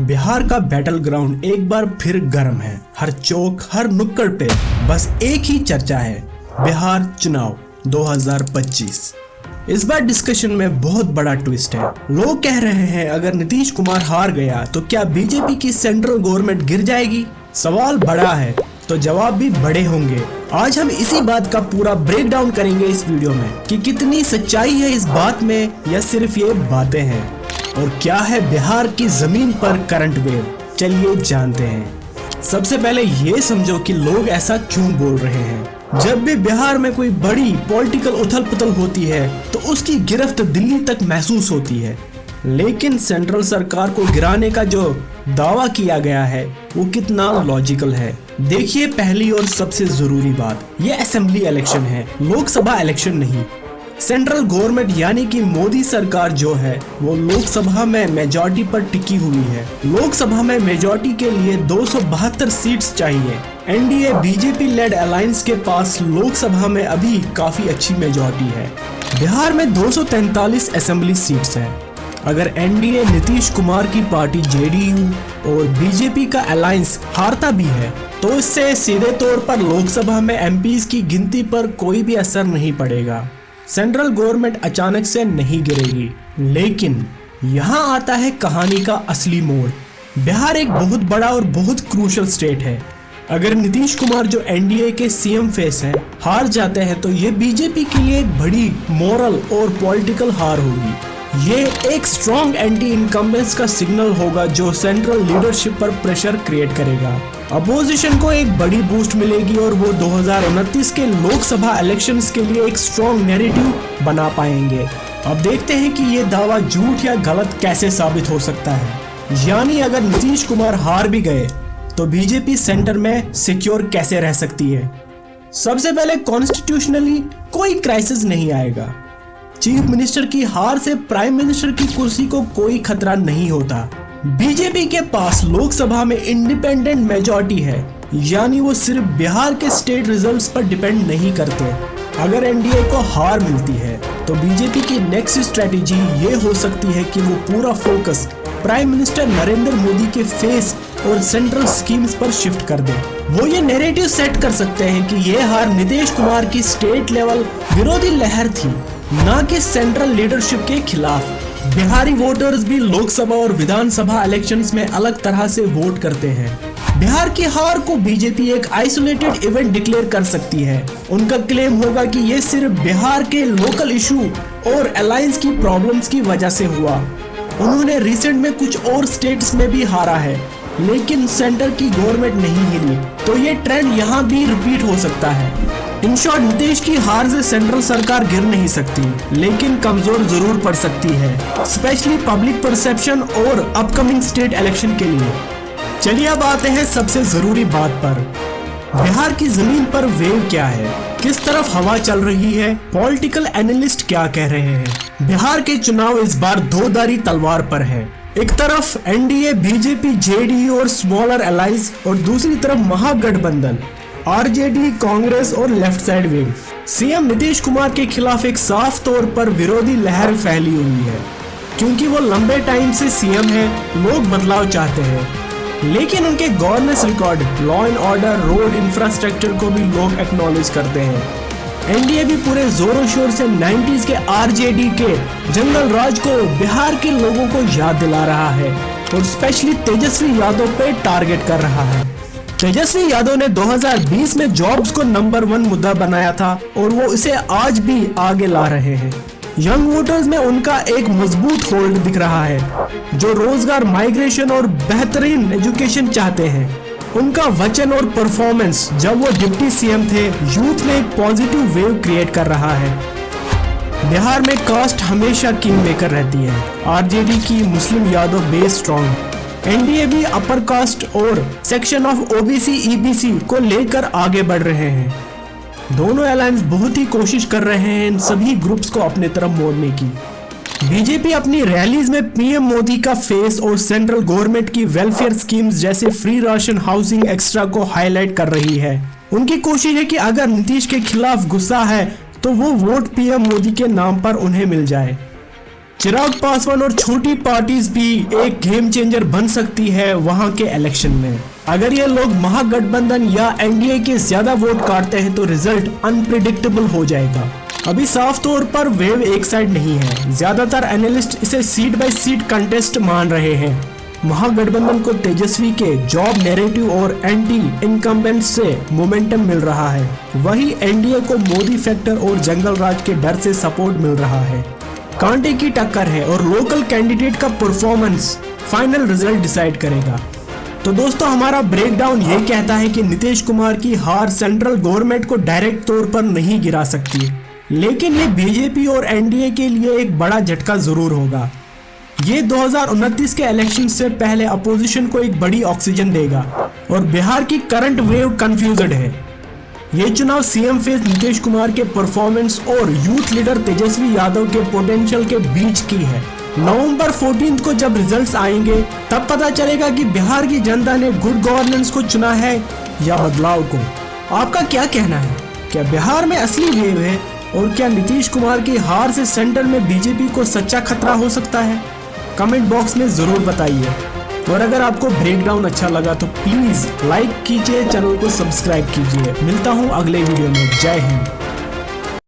बिहार का battle ground एक बार फिर गर्म है। हर चौक हर नुक्कड़ पे बस एक ही चर्चा है, बिहार चुनाव 2025। इस बार डिस्कशन में बहुत बड़ा ट्विस्ट है। लोग कह रहे हैं अगर नीतीश कुमार हार गया तो क्या बीजेपी की सेंट्रल गवर्नमेंट गिर जाएगी। सवाल बड़ा है तो जवाब भी बड़े होंगे। आज हम इसी बात का पूरा ब्रेक डाउन करेंगे इस वीडियो में कि कितनी सच्चाई है इस बात में या सिर्फ ये बातें हैं, और क्या है बिहार की जमीन पर करंट वेव। चलिए जानते हैं। सबसे पहले ये समझो कि लोग ऐसा क्यों बोल रहे हैं। जब भी बिहार में कोई बड़ी पॉलिटिकल उथल पुथल होती है तो उसकी गिरफ्त दिल्ली तक महसूस होती है, लेकिन सेंट्रल सरकार को गिराने का जो दावा किया गया है वो कितना लॉजिकल है। देखिए, पहली और सबसे जरूरी बात, ये असेंबली इलेक्शन है, लोकसभा इलेक्शन नहीं। सेंट्रल गवर्नमेंट यानी कि मोदी सरकार जो है वो लोकसभा में मेजॉरिटी पर टिकी हुई है। लोकसभा में मेजॉरिटी के लिए 272 सीट्स चाहिए। एनडीए बीजेपी लेड अलायंस के पास लोकसभा में अभी काफी अच्छी मेजॉरिटी है। बिहार में 243 असेंबली सीट्स हैं। अगर एनडीए नीतीश कुमार की पार्टी जेडीयू और बीजेपी का अलायंस हारता भी है तो इससे सीधे तौर पर लोकसभा में एमपीज की गिनती पर कोई भी असर नहीं पड़ेगा। सेंट्रल गवर्नमेंट अचानक से नहीं गिरेगी। लेकिन यहाँ आता है कहानी का असली मोड़। बिहार एक बहुत बड़ा और बहुत क्रूशल स्टेट है। अगर नीतीश कुमार जो एनडीए के सीएम फेस हैं हार जाते हैं तो ये बीजेपी के लिए एक बड़ी मॉरल और पॉलिटिकल हार होगी। ये एक स्ट्रॉन्ग एंटी इनकम्बेंस का सिग्नल होगा जो सेंट्रल लीडरशिप पर प्रेशर क्रिएट करेगा। अपोजिशन को एक बड़ी बूस्ट मिलेगी और वो 2029 के लोकसभा इलेक्शंस के लिए एक स्ट्रॉन्ग नैरेटिव बना पाएंगे। अब देखते हैं कि ये दावा झूठ या गलत कैसे साबित हो सकता है। यानी अगर नीतीश कुमार हार भी गए तो बीजेपी सेंटर में सिक्योर कैसे रह सकती है। सबसे पहले कॉन्स्टिट्यूशनली कोई क्राइसिस नहीं आएगा। चीफ मिनिस्टर की हार से प्राइम मिनिस्टर की कुर्सी को कोई खतरा नहीं होता। बीजेपी के पास लोकसभा में इंडिपेंडेंट मेजॉरिटी है, यानी वो सिर्फ बिहार के स्टेट रिजल्ट्स पर डिपेंड नहीं करते। अगर एनडीए को हार मिलती है तो बीजेपी की नेक्स्ट स्ट्रेटेजी ये हो सकती है कि वो पूरा focus prime minister Narendra Modi के फेस और सेंट्रल स्कीम्स पर शिफ्ट कर दे। वो ये नैरेटिव सेट कर सकते हैं कि ये हार नीतीश कुमार की स्टेट लेवल विरोधी लहर थी, ना कि सेंट्रल लीडरशिप के खिलाफ। बिहारी वोटर्स भी लोकसभा और विधानसभा इलेक्शंस में अलग तरह से वोट करते हैं। बिहार की हार को बीजेपी एक आइसोलेटेड इवेंट डिक्लेयर कर सकती है। उनका क्लेम होगा कि ये सिर्फ बिहार के लोकल इशू और अलायंस की प्रॉब्लम्स की वजह से हुआ। उन्होंने रिसेंट में कुछ और स्टेट्स में भी हारा है, लेकिन सेंटर की गवर्नमेंट नहीं हिली, तो ये ट्रेंड यहाँ भी रिपीट हो सकता है। इन शॉर्ट, नीतीश की हार से सेंट्रल सरकार गिर नहीं सकती, लेकिन कमजोर जरूर पड़ सकती है, स्पेशली पब्लिक परसेप्शन और अपकमिंग स्टेट इलेक्शन के लिए। चलिए अब आते हैं सबसे जरूरी बात पर। बिहार की जमीन पर वेव क्या है, किस तरफ हवा चल रही है, पॉलिटिकल एनालिस्ट क्या कह रहे हैं। बिहार के चुनाव इस बार दो-धारी तलवार पर है। एक तरफ एनडीए बीजेपी जेडीयू और स्मॉलर अलायंस, और दूसरी तरफ महागठबंधन आरजेडी कांग्रेस और left side wing. CM Nitish Kumar के खिलाफ एक साफ तौर पर विरोधी लहर फैली हुई है, क्योंकि वो लंबे टाइम से सीएम है। लोग बदलाव चाहते हैं, लेकिन उनके governance record, law and order, road infrastructure को भी लोग एक्नॉलेज करते हैं। एनडीए भी पूरे जोरों शोर से 90s के आरजेडी के जंगल राज को बिहार के लोगों को याद दिला रहा है और स्पेशली तेजस्वी यादव पे टारगेट कर रहा है। तेजस्वी यादव ने 2020 में जॉब्स को नंबर 1 मुद्दा बनाया था और वो इसे आज भी आगे ला रहे हैं। यंग वोटर्स में उनका एक मजबूत होल्ड दिख रहा है, जो रोजगार, माइग्रेशन और बेहतरीन एजुकेशन चाहते हैं। उनका वचन और परफॉर्मेंस जब वो डिप्टी सीएम थे, यूथ में एक पॉजिटिव वेव क्रिएट कर रहा है। बिहार में कास्ट हमेशा किंग मेकर रहती है। आरजेडी की मुस्लिम यादव बेस स्ट्रॉन्ग है। एनडीए भी अपर कास्ट और सेक्शन ऑफ ओबीसी ईबीसी को लेकर आगे बढ़ रहे हैं। दोनों अलायंस बहुत ही कोशिश कर रहे हैं इन सभी ग्रुप्स को अपने तरफ मोड़ने की। बीजेपी अपनी रैलीज में पीएम मोदी का फेस और सेंट्रल गवर्नमेंट की वेलफेयर स्कीम्स जैसे फ्री राशन, हाउसिंग एक्स्ट्रा को हाईलाइट कर रही है। उनकी कोशिश है कि अगर नीतीश के खिलाफ गुस्सा है तो वो वोट पीएम मोदी के नाम पर उन्हें मिल जाए। चिराग पासवान और छोटी पार्टीज भी एक गेम चेंजर बन सकती है वहां के इलेक्शन में। अगर ये लोग महागठबंधन या एनडीए के ज्यादा वोट काटते हैं तो रिजल्ट अनप्रिडिक्टेबल हो जाएगा। अभी साफ तौर पर वेव एक साइड नहीं है, ज्यादातर एनालिस्ट इसे सीट बाय सीट कंटेस्ट मान रहे हैं। महागठबंधन को तेजस्वी के जॉब नैरेटिव और एंटी इनकम्बेंस से मोमेंटम मिल रहा है, वही एनडीए को मोदी फैक्टर और जंगल राज के डर से सपोर्ट मिल रहा है। कांटे की टक्कर है और लोकल कैंडिडेट का परफॉर्मेंस फाइनल रिजल्ट डिसाइड करेगा। तो दोस्तों, हमारा ब्रेकडाउन ये कहता है कि नीतीश कुमार की हार सेंट्रल गवर्नमेंट को डायरेक्ट तौर पर नहीं गिरा सकती, लेकिन ये बीजेपी और एनडीए के लिए एक बड़ा झटका जरूर होगा। ये 2029 के इलेक्शन से पहले अपोजिशन को एक बड़ी ऑक्सीजन देगा और बिहार की करंट वेव कंफ्यूज्ड है। ये चुनाव सीएम फेस नीतीश कुमार के परफॉर्मेंस और यूथ लीडर तेजस्वी यादव के पोटेंशियल के बीच की है। नवंबर 14 को जब रिजल्ट्स आएंगे तब पता चलेगा कि बिहार की जनता ने गुड गवर्नेंस को चुना है या बदलाव को। आपका क्या कहना है? क्या बिहार में असली वेव है और क्या नीतीश कुमार की हार से सेंटर में बीजेपी को सच्चा खतरा हो सकता है? कमेंट बॉक्स में जरूर बताइए। और अगर आपको ब्रेकडाउन अच्छा लगा तो प्लीज लाइक कीजिए, चैनल को सब्सक्राइब कीजिए। मिलता हूँ अगले वीडियो में। जय हिंद।